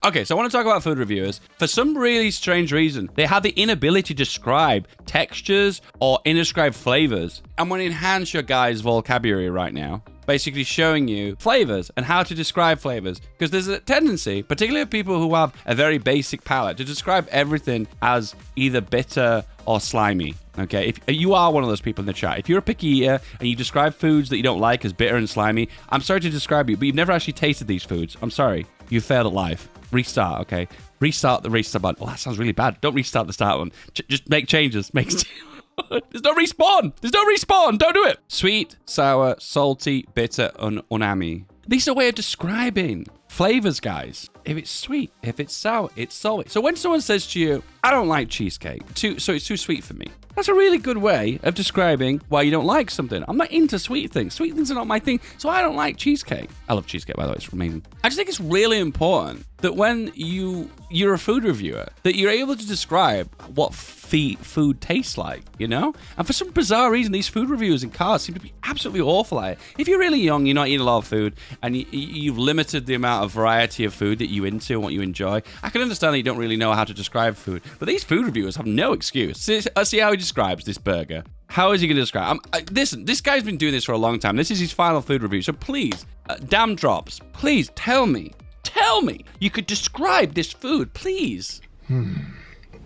Okay, so I want to talk about food reviewers. For some really strange reason, they have the inability to describe textures or describe flavors. I'm going to enhance your guys' vocabulary right now, basically showing you flavors and how to describe flavors. Because there's a tendency, particularly of people who have a very basic palate, to describe everything as either bitter or slimy. Okay, if you are one of those people in the chat, if you're a picky eater and you describe foods that you don't like as bitter and slimy, I'm sorry to describe you, but you've never actually tasted these foods. I'm sorry. You failed at life. Restart, okay? Restart the restart button. Oh, that sounds really bad. Don't restart the start one. Just make changes. There's no respawn. There's no respawn. Don't do it. Sweet, sour, salty, bitter, and umami. These are a way of describing flavors, guys. If it's sweet, if it's sour, it's salty. So when someone says to you, I don't like cheesecake, so it's too sweet for me. That's a really good way of describing why you don't like something. I'm not into sweet things. Sweet things are not my thing, so I don't like cheesecake. I love cheesecake, by the way. It's amazing. I just think it's really important that when you're a food reviewer, that you're able to describe what food tastes like, you know? And for some bizarre reason, these food reviewers in cars seem to be absolutely awful at it. If you're really young, you're not eating a lot of food, and you've limited the amount of variety of food that you into and what you enjoy, I can understand that you don't really know how to describe food. But these food reviewers have no excuse. Let's see how he describes this burger. How is he going to describe? Listen, this guy's been doing this for a long time. This is his final food review. So please, damn drops, please tell me you could describe this food, please.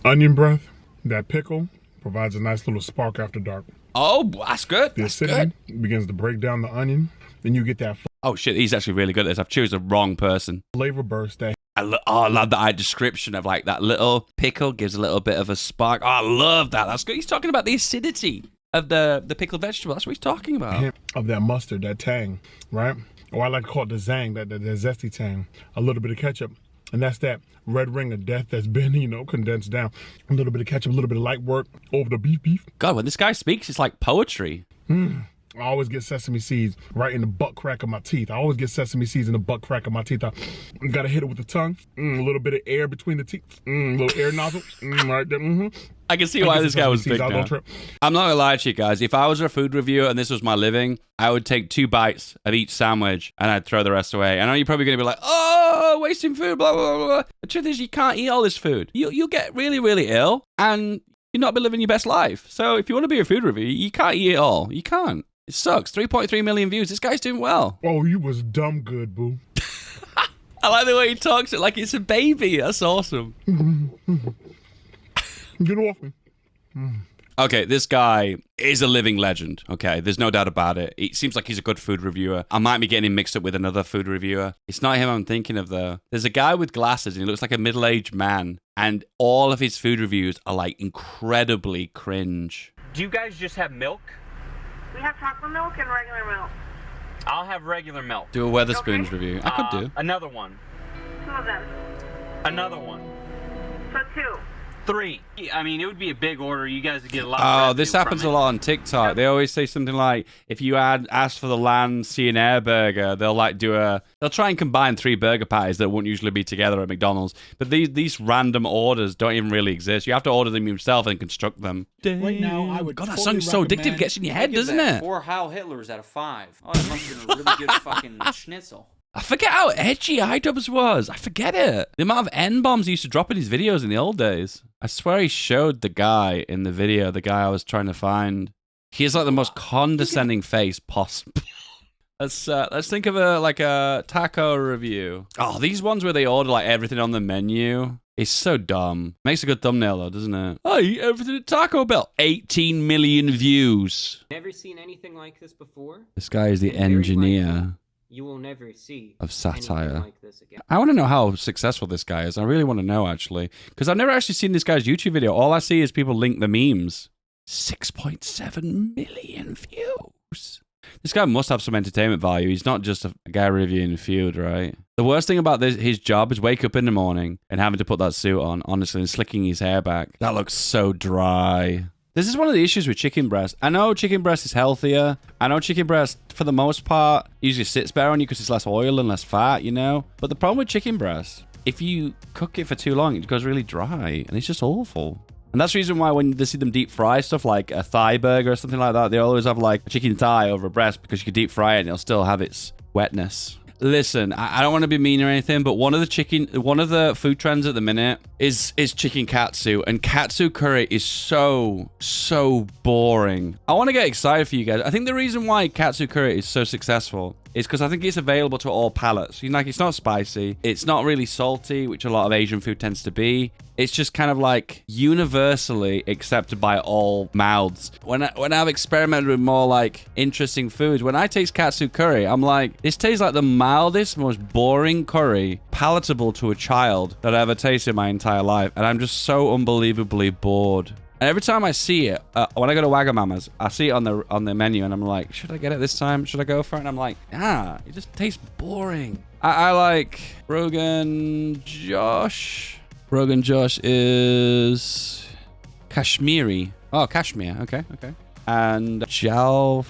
Onion breath. That pickle provides a nice little spark after dark. Oh, that's good. The acidity begins to break down the onion. Then you get that. Oh shit, he's actually really good at this. I've chosen the wrong person. Flavor burst. That. I love that description of like that little pickle gives a little bit of a spark. Oh, I love that. That's good. He's talking about the acidity of the pickled vegetable. That's what he's talking about. Hint of that mustard, that tang, right? Or I like to call it the zang, that zesty tang. A little bit of ketchup. And that's that red ring of death that's been, condensed down. A little bit of ketchup, a little bit of light work over the beef. God, when this guy speaks, it's like poetry. I always get sesame seeds right in the butt crack of my teeth. I always get sesame seeds in the butt crack of my teeth. I gotta hit it with the tongue. A little bit of air between the teeth. A little air nozzle. Right there. I can see why this guy was big now. I'm not gonna lie to you guys. If I was a food reviewer and this was my living, I would take 2 bites of each sandwich and I'd throw the rest away. I know you're probably gonna be like, oh, wasting food, blah, blah, blah, blah. The truth is you can't eat all this food. You'll get really, really ill and you'll not be living your best life. So if you want to be a food reviewer, you can't eat it all. You can't. It sucks. 3.3 million views. This guy's doing well. Oh, you was dumb good, boo. I like the way he talks it like it's a baby. That's awesome. Get off me. Okay, this guy is a living legend. Okay, there's no doubt about it. It seems like he's a good food reviewer. I might be getting him mixed up with another food reviewer. It's not him I'm thinking of, though. There's a guy with glasses, and he looks like a middle-aged man. And all of his food reviews are, like, incredibly cringe. Do you guys just have milk? We have chocolate milk and regular milk. I'll have regular milk. Do a Weatherspoons review. I could do. Another one. 2 of them. Another one. So 2. 3. I mean, it would be a big order. You guys would get a lot of Oh, this happens a lot on TikTok. They always say something like, if you ask for the Land, Sea and Air burger, they'll try and combine 3 burger patties that won't usually be together at McDonald's. But these random orders don't even really exist. You have to order them yourself and construct them. Right now, I would. God, that song's so addictive. It gets in your head, doesn't it? 4 Heil Hitlers out of 5. Oh, that must have been a really good fucking schnitzel. I forget how edgy iDubbbz was. I forget it. The amount of N-bombs he used to drop in his videos in the old days. I swear he showed the guy in the video, the guy I was trying to find. He has like the most condescending face possible. Let's think of a taco review. Oh, these ones where they order like everything on the menu. It's so dumb. Makes a good thumbnail though, doesn't it? I eat everything at Taco Bell. 18 million views. Never seen anything like this before. This guy is the engineer. You will never see of satire. like this again. I want to know how successful this guy is. I really want to know, actually. Because I've never actually seen this guy's YouTube video. All I see is people link the memes. 6.7 million views. This guy must have some entertainment value. He's not just a guy reviewing food, right? The worst thing about his job is wake up in the morning and having to put that suit on, honestly, and slicking his hair back. That looks so dry. This is one of the issues with chicken breast. I know chicken breast is healthier. I know chicken breast, for the most part, usually sits better on you because it's less oil and less fat, you know? But the problem with chicken breast, if you cook it for too long, it goes really dry, and it's just awful. And that's the reason why when they see them deep fry stuff like a thigh burger or something like that, they always have like a chicken thigh over a breast because you can deep fry it and it'll still have its wetness. Listen, I don't want to be mean or anything, but one of the food trends at the minute is chicken katsu, and katsu curry is so boring. I want to get excited for you guys. I think the reason why katsu curry is so successful is because I think it's available to all palates. Like, it's not spicy, it's not really salty, which a lot of Asian food tends to be. It's just kind of like universally accepted by all mouths. When I've experimented with more like interesting foods, when I taste katsu curry, I'm like, this tastes like the mildest, most boring curry palatable to a child that I ever tasted in my entire life. And I'm just so unbelievably bored. And every time I see it, when I go to Wagamama's, I see it on the menu, and I'm like, should I get it this time? Should I go for it? And I'm like, it just tastes boring. I like Rogan Josh. Rogan Josh is Kashmiri. Oh, Kashmir. Okay. And Jalfrezi.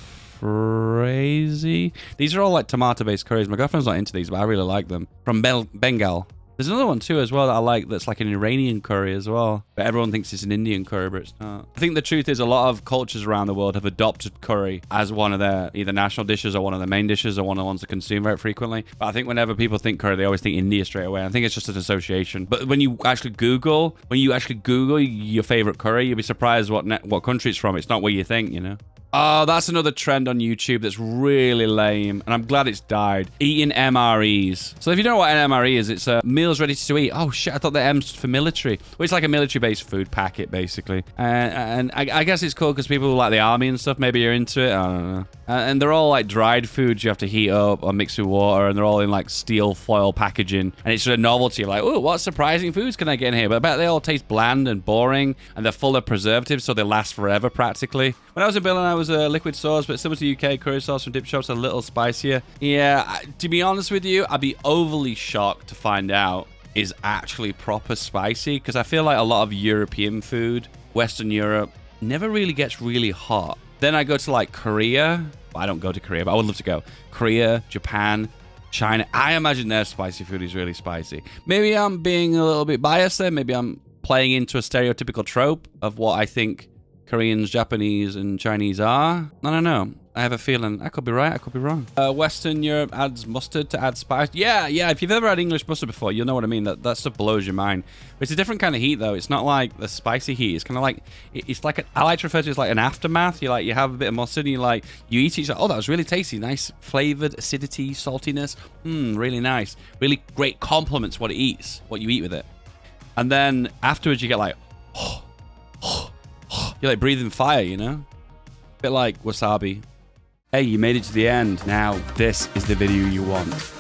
These are all like tomato-based curries. My girlfriend's not into these, but I really like them. From Bengal. There's another one too as well that I like that's like an Iranian curry as well. But everyone thinks it's an Indian curry, but it's not. I think the truth is a lot of cultures around the world have adopted curry as one of their either national dishes or one of their main dishes or one of the ones that consume very frequently. But I think whenever people think curry, they always think India straight away. I think it's just an association. But when you actually Google your favorite curry, you'll be surprised what country it's from. It's not where you think, you know. Oh, that's another trend on YouTube that's really lame, and I'm glad it's died. Eating MREs. So if you don't know what an MRE is, it's meals ready to eat. Oh shit, I thought the M stood for military. Well, it's like a military-based food packet, basically. And I guess it's cool because people who like the army and stuff, maybe you're into it. I don't know. And they're all like dried foods you have to heat up or mix with water, and they're all in like steel foil packaging. And it's just a novelty. Like, oh, what surprising foods can I get in here? But I bet they all taste bland and boring, and they're full of preservatives, so they last forever practically. When I was in Berlin, I was a liquid sauce, but similar to UK, curry sauce from dip shops, a little spicier. Yeah, to be honest with you, I'd be overly shocked to find out is actually proper spicy, because I feel like a lot of European food, Western Europe, never really gets really hot. Then I go to like Korea. Well, I don't go to Korea, but I would love to go. Korea, Japan, China. I imagine their spicy food is really spicy. Maybe I'm being a little bit biased there. Maybe I'm playing into a stereotypical trope of what I think Koreans, Japanese, and Chinese are. I don't know. I have a feeling. I could be right. I could be wrong. Western Europe adds mustard to add spice. Yeah. If you've ever had English mustard before, you'll know what I mean. That stuff blows your mind. But it's a different kind of heat, though. It's not like the spicy heat. It's kind of like, it's like, I like to refer to it as like an aftermath. You have a bit of mustard, and you eat it. Like, oh, that was really tasty. Nice flavored acidity, saltiness. Really nice. Really great compliments what you eat with it. And then afterwards, you get like, you're like breathing fire, you know? A bit like wasabi. Hey, you made it to the end. Now, this is the video you want.